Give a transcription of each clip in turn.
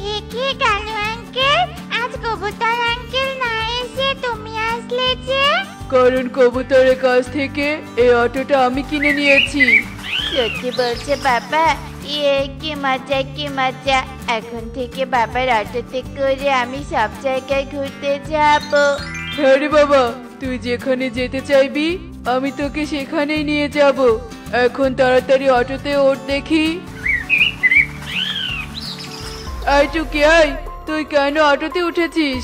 কি কালু আঙ্কেল, আজ কবুতর আঙ্কেল না এসে তুমি আসলে যে? কারণ কবুতরের কাছ থেকে এই অটোটা আমি কিনে নিয়েছি। সত্যি বলছে বাবা? কি মজা কি মজা! এখন থেকে বাবার অটোতে করে আমি সব জায়গায় ঘুরতে যাব। হ্যাঁ রে বাবা, তুই যেখানে যেতে চাইবি আমি তোকে সেখানেই নিয়ে যাব। এখন তাড়াতাড়ি অটোতে ওঠ দেখি। আয় টুকি আয়, তুই কেন অটোতে উঠেছিস?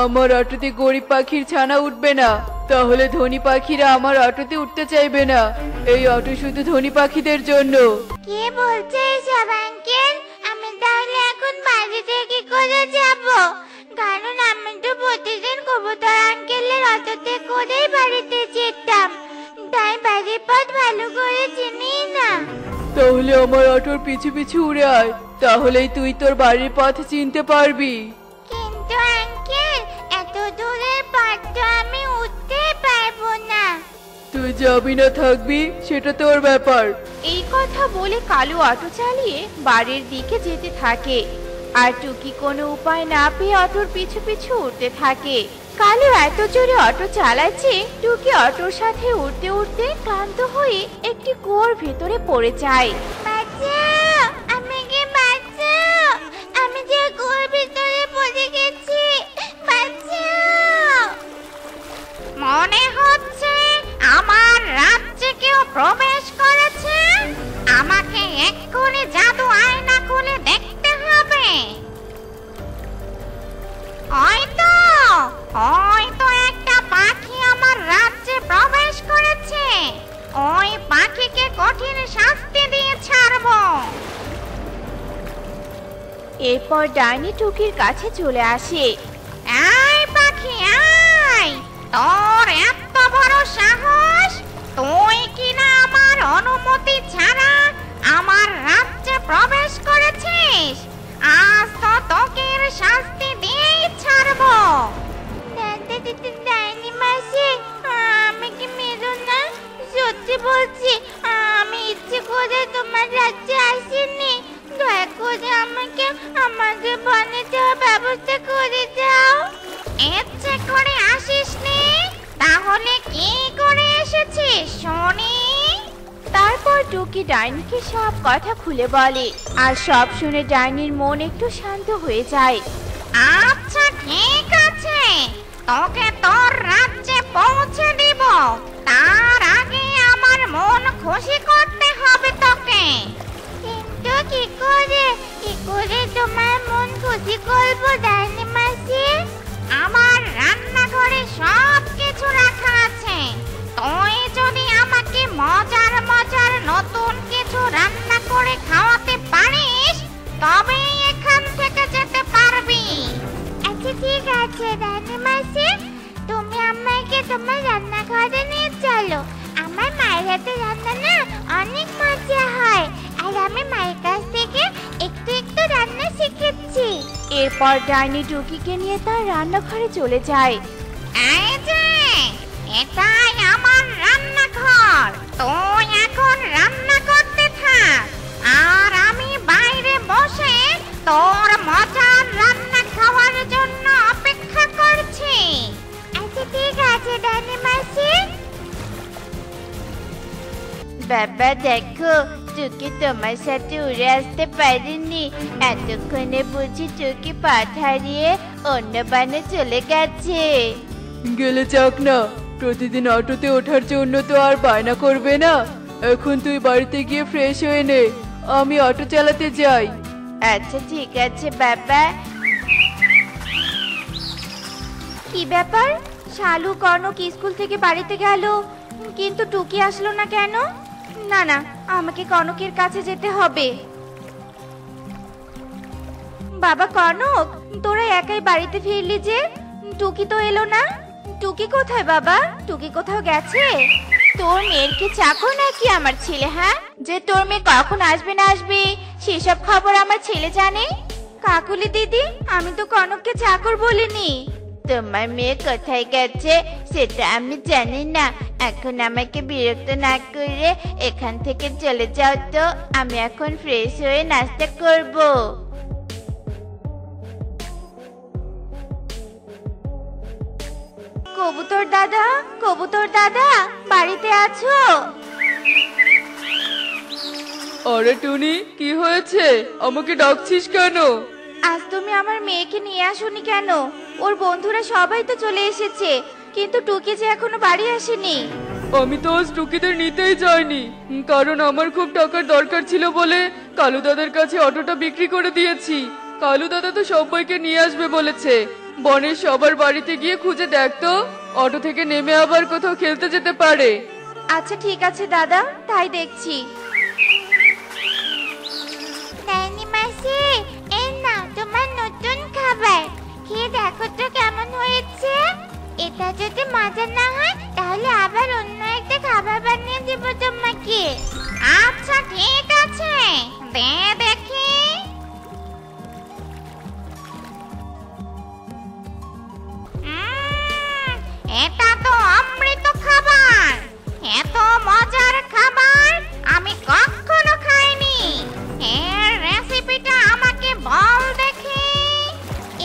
আমার অটোতে গরিব পাখির ছানা উঠবে না, তাহলে ধনী পাখিরা আমার অটোতে উঠতে চাইবে না। এই অটো শুধু ধনী পাখিদের জন্য। কে বলছে এসব আঙ্কেল? আমি তাহলে এখন বাড়ি থেকে করে যাব? কারণ আমি তো প্রতিদিন কবুতর আঙ্কেলের অটোতে করেই বাড়িতে যেতাম, তাই বাড়ির পথ ভালো করে চিনি না। তাহলে আমার অটোর পিছু পিছু উড়ে আয়, তাহলেই তুই তোর বাড়ির পথ চিনতে পারবি। কিন্তু আঙ্কেল, এত দূরের পথ তো আমি উঠতে পারবো না। তুই যাবি না থাকবি সেটা তোর ব্যাপার। এই কথা বলে কালু অটো চালিয়ে বাড়ির দিকে যেতে থাকে। আর টুকি কোনো উপায় না পেয়ে অটোর পিছু পিছু উঠতে থাকে। কালু এত জোরে অটো চালাচ্ছে, টুকি অটোর সাথে উঠতে উঠতে ক্লান্ত হয়ে একটি কুয়োর ভেতরে পড়ে যায়। বাঁচাও, আমাকে বাঁচাও, আমি যে কুয়োর ভিতরে পড়ে গেছি, বাঁচাও। মনে হচ্ছে আমার রাজ্যে কেউ প্রবেশ করেছে। আমাকে এক্ষুনি জাদু আয়না খুলে দেখতে হবে। হয়তো একটা পাখি আমার রাজ্যে প্রবেশ করেছে। ওই পাখিকে কঠিন শাস্তি দিয়ে ছাড়বো। এরপর ডাইনি টুকির কাছে চলে আসে। এই পাখি আয়, তোর এত বড় সাহস! তুই কিনা আমার অনুমতি ছাড়া আমার রাজ্যে প্রবেশ করেছিস। আজ তো তোকে এর শাস্তি দিয়েই ছাড়বো। ডাইনি মাসি, আমাকে মেরো না, সত্যি বলছি আমি ইচ্ছে করে তোমার রাজ্যে আসিনি। দয়া করে আমাকে আমাদের বনে যাওয়ার ব্যবস্থা করে দাও। ইচ্ছে করে আসিসনি, তাহলে কি করে এসেছিস শুনি? তারপর টুকি ডাইনিকে সব কথা খুলে বলে। আর সব শুনে ডাইনির মন একটু শান্ত হয়ে যায়। আচ্ছা ঠিক আছে, তোকে তোর রাজ্যে পৌঁছে দিব। তার আগে আমার মন খুশি করতে হবে তোকে। কিন্তু কি করে তোমার মন খুশি করবো ডাইনি মাসি? আমার রান্নাঘরে সব কিছু রাখা আছে। তুই যদি আমাকে মজার মজার নতুন কিছু রান্না করে খাওয়াতে পারিস, তবেই এখান থেকে যেতে পারবি। আচ্ছা ঠিক আছে ডাইনি মাসি, তুমি আমাকে তোমার রান্নাঘরে নিয়ে চলো। আমার মায়ের হাতে রান্না না অনেক মজা হয়, আর আমি মায়ের কাছ থেকে একটু একটু রান্না শিখেছি। এরপর ডাইনি টুকিকে নিয়ে তার রান্নাঘরে চলে যায়। এই যে, এটাই আমার রান্নাঘর। তুই এখন রান্না করতে থাক, আর আমি বাইরে বসে তোর মজার রান্না খাওয়ার জন্য অপেক্ষা করছি। আচ্ছা ঠিক আছে ডাইনি মাসি। বাবা দেখো, টুকি তোমার সাথে উড়ে আসতে পারেনি। এতক্ষণে বুঝি টুকি পথ হারিয়ে অন্য বানে চলে গেছে। গেলে যাক না, প্রতিদিন অটোতে ওঠার জন্য তো আর বায়না করবে না। এখন তুই বাড়িতে গিয়ে ফ্রেশ হয়ে নে, আমি অটো চালাতে যাই। আচ্ছা ঠিক আছে বাবা। কি ব্যাপার, শালু কনক স্কুল থেকে বাড়িতে গেল, কিন্তু টুকি আসলো না কেন? না না, আমাকে কনকের কাছে যেতে হবে। বাবা কনক, তোরা একাই বাড়িতে ফিরলি যে, টুকি তো এলো না। টুকি কোথায় বাবা? টুকি কোথাও গেছে? তোর মেয়ের কি চাকর নাকি আমার ছেলে? হ্যাঁ, যে তোর মেয়ে কখন আসবে না আসবে সেসব খবর আমার ছেলে জানে? কাকুলি দিদি, আমি তো কনককে চাকর বলিনি। তোমার মেয়ে কোথায় গেছে সেটা আমি জানি না। এখন আমাকে বিরক্ত না করে এখান থেকে চলে যাও তো, আমি এখন ফ্রেশ হয়ে নাস্তা করব। কবুতর দাদা বাড়িতে আছো? আরে টুনি, কি হয়েছে? আমাকে ডাকছিস কেন? আজ তুমি আমার মেয়েকে নিয়ে আসোনি কেন? ওর বন্ধুরা সবাই তো চলে এসেছে, কিন্তু টুকি যে এখনো বাড়ি আসেনি। আমি তো আজ টুকিদের নিতেই যাইনি, কারণ আমার খুব টাকার দরকার ছিল বলে কালু দাদার কাছে অটোটা বিক্রি করে দিয়েছি। কালু দাদা তো সবাইকে নিয়ে আসবে বলেছে। বনের সবার বাড়িতে গিয়ে খুঁজে দেখ তো, অটো থেকে নেমে আবার কোথাও খেলতে যেতে পারে। আচ্ছা ঠিক আছে দাদা, তাই দেখছি। ডাইনি মাসি, এই নাও তোমার নতুন খাবার, খেয়ে দেখো তো কেমন হয়েছে। এটা যদি মজা না হয় তাহলে আবার অন্য একটা খাবার বানিয়ে দিব তোমাকে। আচ্ছা ঠিক আছে, দে দেখি। এটা তো অমৃত খাবার। এত মজার খাবার আমি কখনো খাইনি। এর রেসিপিটা আমাকে বল দেখি।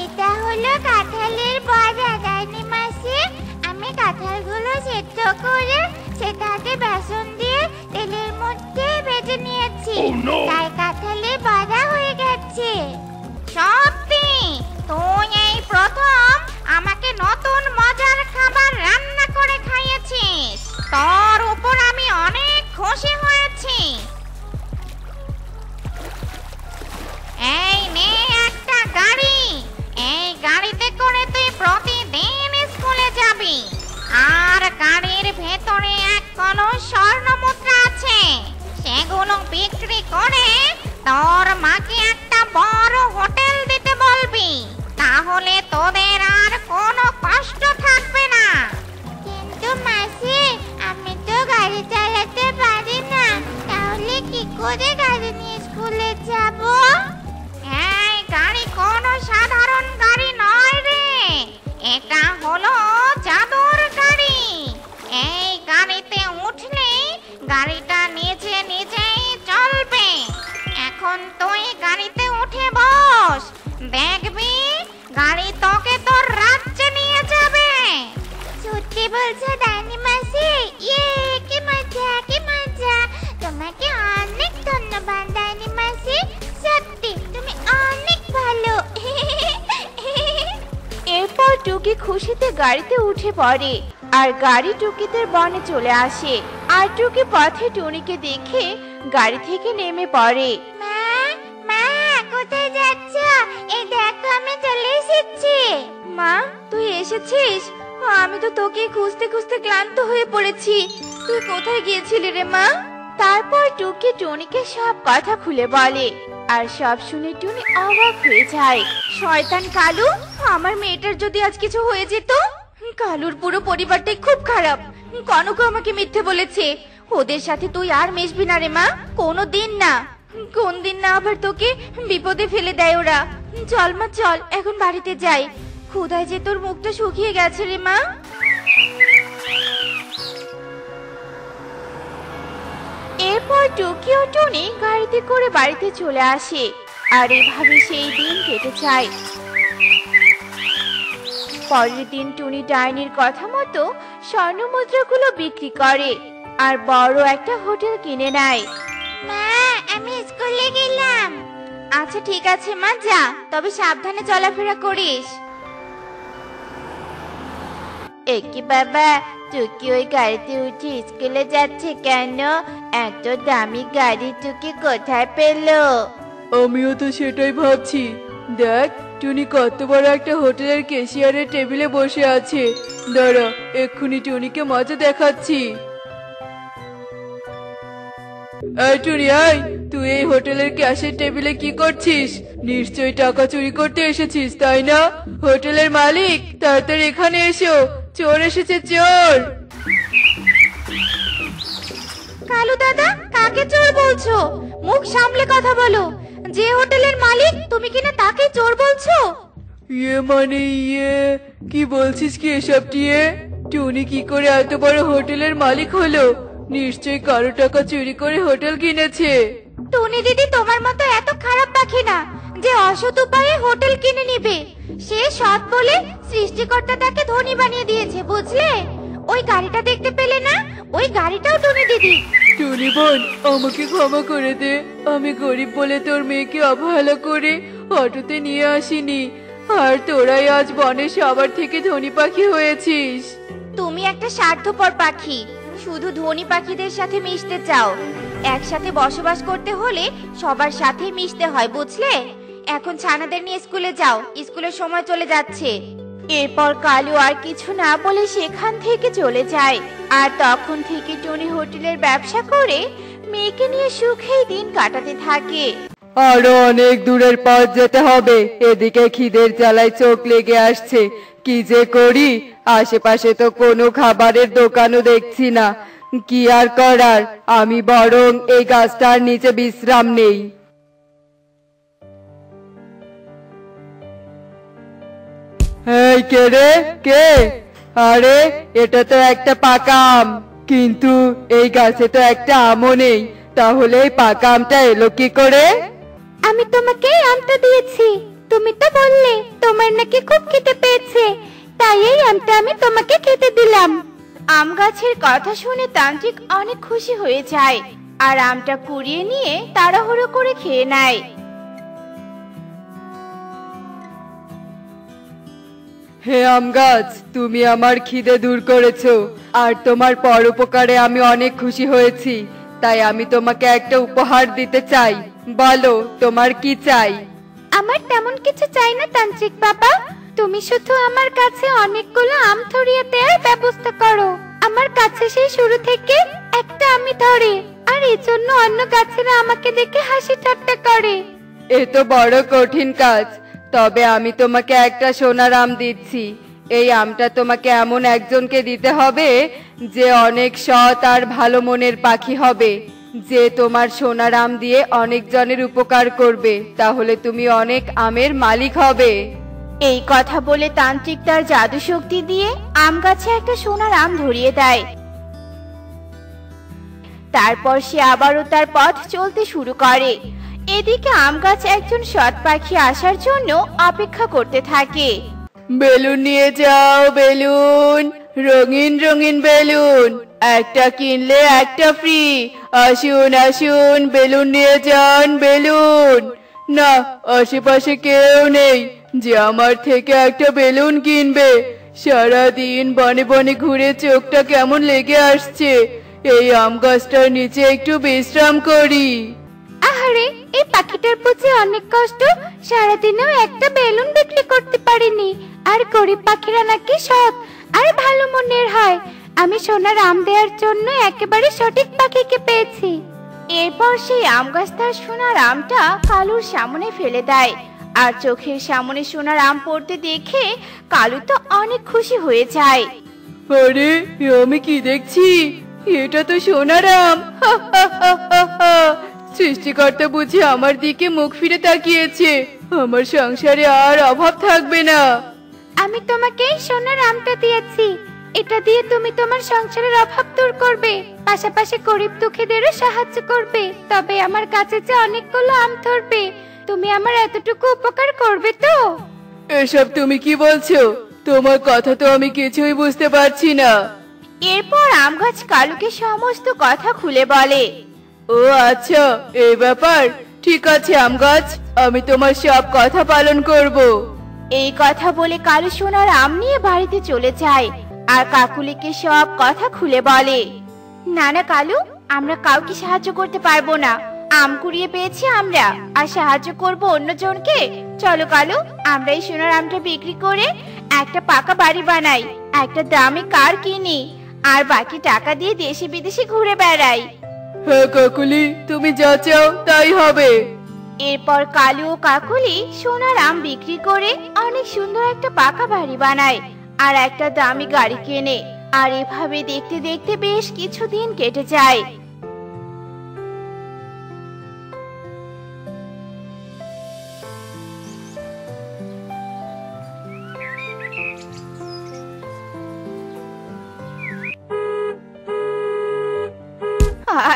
এটা হলো কাঁঠালের বড়া ডাইনি মাসি। আমি কাঁঠালগুলো সেদ্ধ করে সেটাকে বেসন দিয়ে তেলের মধ্যে ভেজে নিয়েছি, তাই কাঁঠালের বড়া হয়ে গেছে। সত্যি তুই এই প্রথম আমাকে নতুন মজার খাবার রান্না করে খাইয়েছিস। তোর উপর আমি অনেক খুশি হয়েছি। এই নে একটা গাড়ি, এই গাড়িতে করে তুই প্রতিদিন স্কুলে যাবি। আর গাড়ির ভেতরে এক কলস স্বর্ণ মুদ্রা আছে, সেগুলো বিক্রি করে তোর মাকে একটা বড় হোটেল দিতে বলবি। তাহলে তোদের আর কোনো কষ্ট থাকবে না। কিন্তু মাসি, আমি তো গাড়ি চালাতে পারি না, তাহলে কি করে গাড়ি নিয়ে স্কুলে যাব? এই গাড়ি কোনো সাধারণ গাড়ি নয় রে, এটা হলো জাদুর গাড়ি। এই গাড়িতে উঠলে গাড়িটা নিজে নিজেই চলবে। এখন তুই গাড়িতে উঠে বস, দেখবি গাড়ি তোকে তোর রাজ্যে নিয়ে যাবে। সত্যি বলছো ডাইনি মাসি? ইয়ে, কি মজা কি মজা! তোমাকে অনেক ধন্যবাদ ডাইনি মাসি, সত্যি তুমি অনেক ভালো। এরপর টুকি খুশিতে গাড়িতে উঠে পড়ে, আর গাড়ি টুকিদের বনে চলে আসে। আর টুকি পথে টুনিকে দেখে গাড়ি থেকে নেমে পড়ে। মা, মা, কোথায় যাচ্ছ? এই দেখো আমি চলে এসেছি। মা, তুই এসেছিস? আমি তো তোকে খুঁজতে খুঁজতে ক্লান্ত হয়ে পড়েছি। তুই কোথায় গিয়েছিলি রে মা? তারপর টুকি টুনিকে সব কথা খুলে বলে, আর সব শুনে টুনি অবাক হয়ে যায়। শয়তান কালু, আমার মেয়েটার যদি আজ কিছু হয়ে যেত! কালুর পুরো পরিবারটাই খুব খারাপ। কনক আমাকে মিথ্যে বলেছে। ওদের সাথে তুই আর মিশবি না রে মা, কোনো দিন না। কোন দিন না আবার তোকে বিপদে ফেলে দেয় ওরা। চল মা চল, এখন বাড়িতে যাই। ক্ষুধায় যে তোর মুখটা শুকিয়ে গেছে রে মা। এরপর টুকি ও টুনি গাড়িতে করে বাড়িতে চলে আসে, আর এভাবে সেই দিন কেটে যায়। পরের দিন টুনি ডাইনির কথা মতো স্বর্ণ মুদ্রাগুলো বিক্রি করে আর বড় একটা হোটেল কিনে নেয়। মা, আমি স্কুলে গেলাম। আচ্ছা ঠিক আছে মা, যা, তবে সাবধানে চলাফেরা করিস। একি বাবা, টুকি ওই গাড়িতে উঠে স্কুলে যাচ্ছে কেন? এত দামি গাড়ি টুকি কোথায় পেলো? আমিও তো সেটাই ভাবছি। দেখ, টুনি কত বড় একটা হোটেলের ক্যাশিয়ারের টেবিলে বসে আছে। দাঁড়া, এক্ষুনি টুনিকে মজা দেখাচ্ছি। এই টুনি, আয়, তুই এই হোটেলের ক্যাশের টেবিলে কি করছিস? নিশ্চয়ই টাকা চুরি করতে এসেছিস, তাই না? হোটেলের মালিক, তাড়াতাড়ি এখানে এসো, চোর এসেছে, চোর। কালু দাদা, কাকে চোর বলছো? মুখ সামলে কথা বলো। যে হোটেলের মালিক, তুমি কিনা তাকে চোর বলছো? ইয়ে, কি বলছিস কি এসব টিয়ে? টুনি কি করে এত বড় হোটেলের মালিক হলো? নিশ্চয়ই কারো টাকা চুরি করে হোটেল কিনেছে। টুনি দিদি তোমার মতো এত খারাপ পাখি না যে অসৎ উপায়ে হোটেল কিনে নিবে। সে সৎ বলে সৃষ্টিকর্তা তাকে ধনী বানিয়ে দিয়েছে, বুঝলে? ওই গাড়িটা দেখতে পেলে না? ওই গাড়িটাও টুনি দিদি। টুনি বোন, আমাকে ক্ষমা করে দে। আমি গরিব বলে তোর মেয়েকে অবহেলা করে অটোতে নিয়ে আসিনি। আর তোরাই আজ বনের সবার থেকে ধনী পাখি হয়েছিস। তুমি একটা স্বার্থপর পাখি, শুধু ধনী পাখিদের সাথে মিশতে চাও। একসাথে বসবাস করতে হলে সবার সাথে মিশতে হয়, বুঝলে? এখন ছানাদের নিয়ে স্কুলে যাও, স্কুলের সময় চলে যাচ্ছে। এরপর কালু আর কিছু না বলে সেখান থেকে চলে যায়। আর তখন থেকে টুনি হোটেলের ব্যবসা করে মেয়েকে নিয়ে সুখেই দিন কাটাতে থাকে। আরো অনেক দূরের পথ যেতে হবে, এদিকে খিদের জ্বালায় চোখ লেগে আসছে। কি যে করি, আশেপাশে তো কোনো খাবারের দোকানও দেখছি না। কি আর করার, আমি বরং এই গাছটার নিচে বিশ্রাম নেই। এই কে রে, কে? আরে এটা তো একটা পাকা আম, কিন্তু এই গাছে তো একটা আমও নেই। তাহলে এই পাকা আমটা এলো কি করে? আমি তোমাকে আমটা দিয়েছি, তুমি তো বললে তোমার নাকি খুব খেতে পেয়েছে, তাই এই আমটা আমি তোমাকে খেতে দিলাম। আম গাছের কথা শুনে তান্ত্রিক অনেক খুশি হয়ে যায় আর আমটা কুড়িয়ে নিয়ে তাড়াহুড়ো করে খেয়ে নেয়। হে আম গাছ, তুমি আমার খিদে দূর করেছো, আর তোমার পরোপকারে আমি অনেক খুশি হয়েছি। তাই আমি তোমাকে একটা উপহার দিতে চাই। বলো তোমার কি চাই? আমার তেমন কিছু চাই না তান্ত্রিক বাবা, তুমি শুধু আমার কাছে অনেকগুলো আম ধরিয়ে দেওয়ার ব্যবস্থা করো। আমার কাছে সেই শুরু থেকে একটা আমি ধরে, আর এই জন্য অন্য গাছেরা আমাকে দেখে হাসি ঠাট্টা করে। এ তো বড় কঠিন কাজ, তবে আমি তোমাকে একটা সোনার আম দিচ্ছি। এই আমটা তোমাকে এমন একজনকে দিতে হবে যে অনেক সৎ আর ভালো মনের পাখি হবে, যে তোমার সোনার আম দিয়ে অনেক জনের উপকার করবে। তাহলে তুমি অনেক আমের মালিক হবে। এই কথা বলে তান্ত্রিক তার জাদু শক্তি দিয়ে আম গাছে একটা সোনার আম ধরিয়ে দেয়। তারপর সে আবারও তার পথ চলতে শুরু করে। এদিকে আম গাছ একজন সৎ পাখি আসার জন্য অপেক্ষা করতে থাকে। বেলুন নিয়ে যাও, বেলুন, রঙিন রঙিন বেলুন, একটা কিনলে একটা ফ্রি। আসুন আসুন, বেলুন নিয়ে যান, বেলুন। না, আশেপাশে কেউ নেই যে আমার থেকে একটা বেলুন কিনবে। সারাদিন বনে বনে ঘুরে চোখটা কেমন লেগে আসছে। এই আম গাছটার নিচে একটু বিশ্রাম করি। আহারে, এই পাখিটার বুঝি অনেক কষ্ট, সারাদিনেও একটা বেলুন বিক্রি করতে পারেনি। আর গরিব পাখিরা নাকি সৎ আর ভালো মনের হয়। আমি সোনার আম দেওয়ার জন্য একেবারে সঠিক পাখিকে পেয়েছি। এরপর সেই আম গাছ তার সোনার আমটা কালুর সামনে ফেলে দেয়। আর চোখের সামনে সোনার আম পড়তে দেখে কালু তো অনেক খুশি হয়ে যায়। আরে, আমি কি দেখছি? এটা তো সোনার আম। হা, হা, হা, হা, হা। সৃষ্টিকর্তা বুঝি আমার দিকে মুখ ফিরে তাকিয়েছে। আমার সংসারে আর অভাব থাকবে না। আমি তোমাকে সোনার আমটা দিয়েছি, এটা দিয়ে তুমি তোমার সংসারের অভাব দূর করবে, পাশাপাশি গরিব দুঃখীদেরও সাহায্য করবে। তবে আমার কাছে যে অনেকগুলো আম ধরবে, তুমি আমার এতটুকু উপকার করবে তো? এসব তুমি কি বলছো? তোমার কথা তো আমি কিছুই বুঝতে পারছি না। এরপর আম গাছ কালুকে সমস্ত কথা খুলে বলে। ও আচ্ছা, এই ব্যাপার। ঠিক আছে আম গাছ, আমি তোমার সব কথা পালন করব। এই কথা বলে কালু সোনার আম নিয়ে বাড়িতে চলে যায় আর কাকুলিকে সব কথা খুলে বলে। না না কালু, আমরা কাউকে সাহায্য করতে পারবো না। আম কুড়িয়ে পেয়েছি আমরা, আর সাহায্য করব অন্যজনকে। চলো কালু, আমরা এই সোনার আমটা বিক্রি করে একটা পাকা বাড়ি বানাই, একটা দামি কার কিনি, আর বাকি টাকা দিয়ে দেশে বিদেশে ঘুরে বেড়াই। হ্যাঁ কাকুলি, তুমি যা চাও তাই হবে। এরপর কালু ও কাকুলি সোনার আম বিক্রি করে অনেক সুন্দর একটা পাকা বাড়ি বানায় আর একটা দামি গাড়ি কেনে। আর এভাবে দেখতে দেখতে বেশ কিছুদিন কেটে যায়।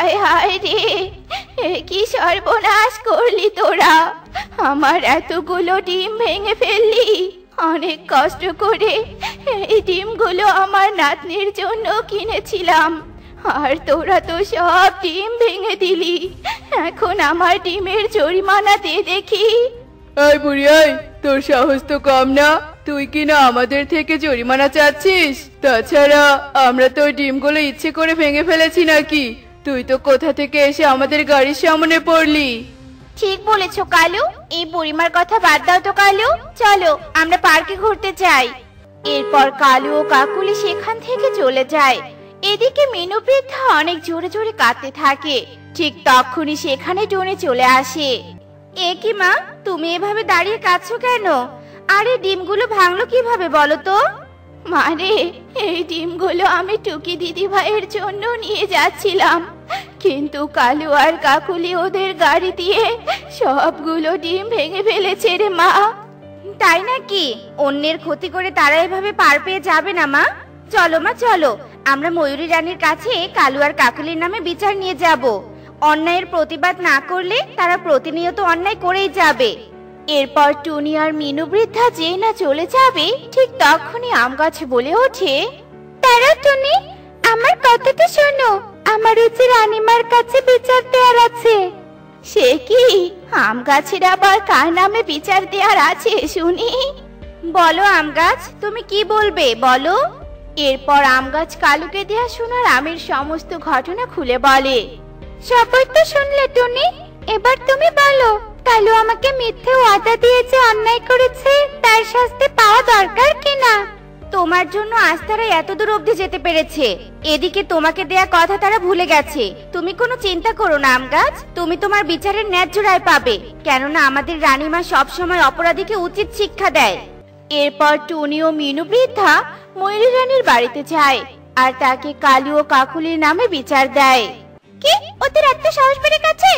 হায় হায় রে, এ কি সর্বনাশ করলি তোরা! আমার এতগুলো ডিম ভেঙে ফেললি। অনেক কষ্ট করে এই ডিমগুলো আমার নাতনির জন্য কিনেছিলাম, আর তোরা তো সব ডিম ভেঙে দিলি। এখন আমার ডিমের জরিমানা দে দেখি। এই বুড়ি, এই তোর সাহস তো কম না, তুই কি না আমাদের থেকে জরিমানা চাচ্ছিস? তাছাড়া আমরা তো ওই ডিমগুলো ইচ্ছে করে ভেঙে ফেলেছি নাকি? তুই তো কোথা থেকে এসে আমাদের গাড়ির সামনে পড়লি। ঠিক বলেছো কালু, এই বুড়িমার কথা বাদ দাও তো কালু, চলো আমরা পার্কে ঘুরতে যাই। এরপর কালু ও কাকুলি সেখান থেকে চলে যায়। এদিকে মিনু বৃদ্ধা অনেক জোরে জোরে কাঁদতে থাকে। ঠিক তখনই সেখানে টুনি চলে আসে। এ কি মা, তুমি এভাবে দাঁড়িয়ে কাঁদছো কেন? আরে ডিমগুলো ভাঙলো কিভাবে বলো তো? মারে, এই ডিমগুলো আমি টুকি দিদি ভাইয়ের জন্য নিয়ে যাচ্ছিলাম, কিন্তু কালু আর কাকুলি ওদের গাড়ি দিয়ে সবগুলো ডিম ভেঙে ফেলেছে রে মা। তাই নাকি? অন্যের ক্ষতি করে তারা এভাবে পার পেয়ে যাবে না মা। চলো মা চলো, আমরা ময়ূরী রানীর কাছে কালু আর কাকুলির নামে বিচার নিয়ে যাব। অন্যায়ের প্রতিবাদ না করলে তারা প্রতিনিয়ত অন্যায় করেই যাবে। এরপর টুনি আর মিনু বৃদ্ধা যেই না চলে যাবে, ঠিক তখনই আম গাছ বলে ওঠে, তারা টুনি, আমার কথাটা শোনো, আমার হচ্ছে রানীমার কাছে বিচার দেওয়ার আছে। সে কি? আম গাছের আবার কার নামে বিচার দেওয়ার আছে শুনি? বলো আম গাছ, তুমি কি বলবে বলো। এরপর আম গাছ কালুকে দেয়া সোনার আমের সমস্ত ঘটনা খুলে বলে। সবাই তো শুনলে টুনি, এবার তুমি বলো, কালু আমাকে মিথ্যে ওয়াদা দিয়েছে, অন্যায় করেছে, তার শাস্তি পাওয়া দরকার কিনা? তোমার জন্য আজ তারা এত দূর অবধি যেতে পেরেছে, এদিকে তোমাকে দেয়া কথা তারা ভুলে গেছে। তুমি কোনো চিন্তা করো না আম গাছ, তুমি তোমার বিচারের ন্যায্য রায় পাবে, কেননা আমাদের রানীমা সবসময় অপরাধীকে উচিত শিক্ষা দেয়। এরপর টুনি ও মিনু বৃদ্ধা ময়ূরী রানীর বাড়িতে যায় আর তাকে কালু ও কাকুলির নামে বিচার দেয়। কি, ওদের এত সাহস বেড়ে গেছে?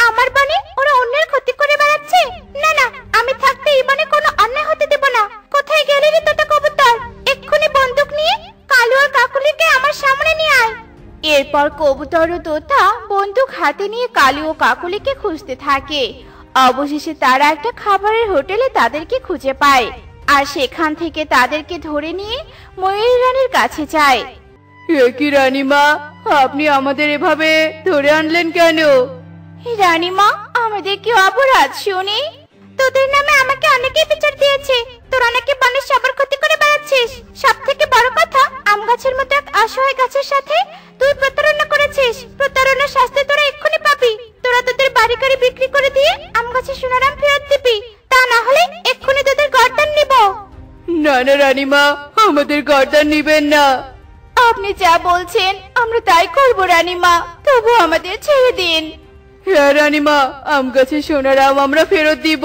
আমার বনে ওরা অন্যের ক্ষতি করে বেড়াচ্ছে? না না, আমি থাকতে এই বনে কোনো অন্যায় হতে দেব না। কোথায় গেলি রে তোতা কবুতর? এক্ষুনি বন্দুক নিয়ে কালু আর কাকুলিকে আমার সামনে নিয়ে আয়। এরপর কবুতর ও তোতা বন্দুক হাতে নিয়ে কালু ও কাকুলিকে খুঁজতে থাকে। অবশেষে তারা একটা খাবারের হোটেলে তাদেরকে খুঁজে পায় আর সেখান থেকে তাদেরকে ধরে নিয়ে ময়ূরী রানীর কাছে যায়। এ কি রানীমা, আপনি আমাদের এভাবে ধরে আনলেন কেন? রানীমা, আমাদের কি অপরাধ শুনি? তোদের নামে আমাকে অনেকেই বিচার দিয়েছে, তোরা নাকি বনের সবার ক্ষতি করে বেড়াচ্ছিস। সব থেকে বড় কথা, আম গাছের মতো এক অসহায় গাছের সাথে তুই প্রতারণা করেছিস। প্রতারণার শাস্তি তোরা এক্ষুনি পাবি। তোরা তোদের বাড়ি গাড়ি বিক্রি করে দিয়ে আম গাছের সোনারাম ফেরত দিবি, তা না হলে এক্ষুনি তোদের গর্দান নিব। না না রানীমা, আমাদের গর্দান নিবেন না। আপনি যা বলছেন আমরা তাই করব রানীমা, তবু আমাদের ছেড়ে দিন। হ্যাঁ রানীমা, আম গাছের সোনার আম আমরা ফেরত দিব।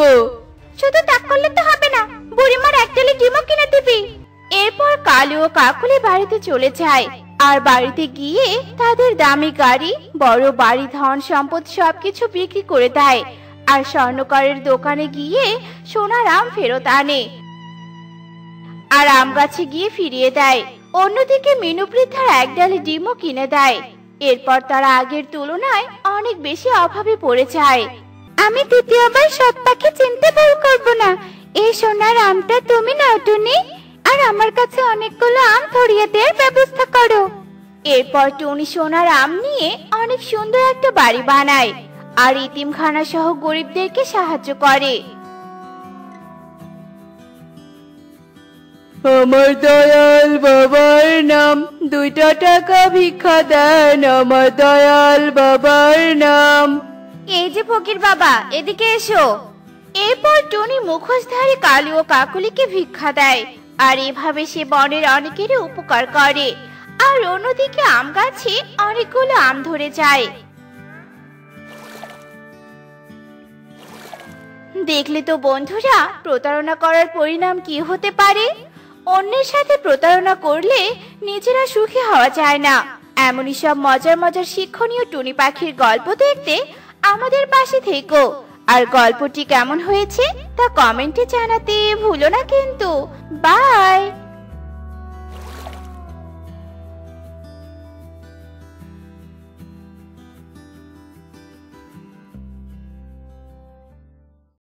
শুধু তা করলে তো হবে না, বুড়িমার একটালি ডিমও কিনে দিবি। এরপর কালু ও কাকুলি বাড়িতে চলে যায় আর বাড়িতে গিয়ে তাদের দামি গাড়ি, বড় বাড়ি, ধন সম্পদ সবকিছু বিক্রি করে দেয় আর স্বর্ণকারের দোকানে গিয়ে সোনার আম ফেরত আনে আর আম গাছে গিয়ে ফিরিয়ে দেয়। অন্যদিকে মিনু বৃদ্ধার এক ডালি ডিমও কিনে দেয়। এরপর তারা আগের তুলনায় অনেক বেশি অভাবে পড়ে যায়। আমি দ্বিতীয়বার সব পাখি চিনতে ভুল করব না। এই সোনার আমটা তুমি নাও টুনি, আর আমার কাছে অনেকগুলো আম ধরিয়ে দেওয়ার ব্যবস্থা করো। এরপর টুনি সোনার আম নিয়ে অনেক সুন্দর একটা বাড়ি বানায় আর ইতিমখানা সহ গরিবদেরকে সাহায্য করে। আমার দয়াল বাবার নাম, 2 টাকা ভিক্ষা দেন আমার দয়াল বাবার নাম। এই যে ফকির বাবা, এদিকে এসো। এরপর টুনি মুখোশধারী কালু ও কাকুলিকে ভিক্ষা দেয় আর এভাবে সে বনের অনেকেরই উপকার করে। আর অন্যদিকে আম গাছে অনেকগুলো আম ধরে যায়। দেখলে তো বন্ধুরা, প্রতারণা করার পরিণাম কি হতে পারে। অন্যের সাথে প্রতারণা করলে নিজেরা সুখী হওয়া যায় না। এমনই সব মজার মজার শিক্ষণীয় টুনি পাখির গল্প দেখতে আমাদের পাশে থেকো। আর গল্পটি কেমন হয়েছে তা কমেন্টে জানাতে ভুলো না কিন্তু। বাই।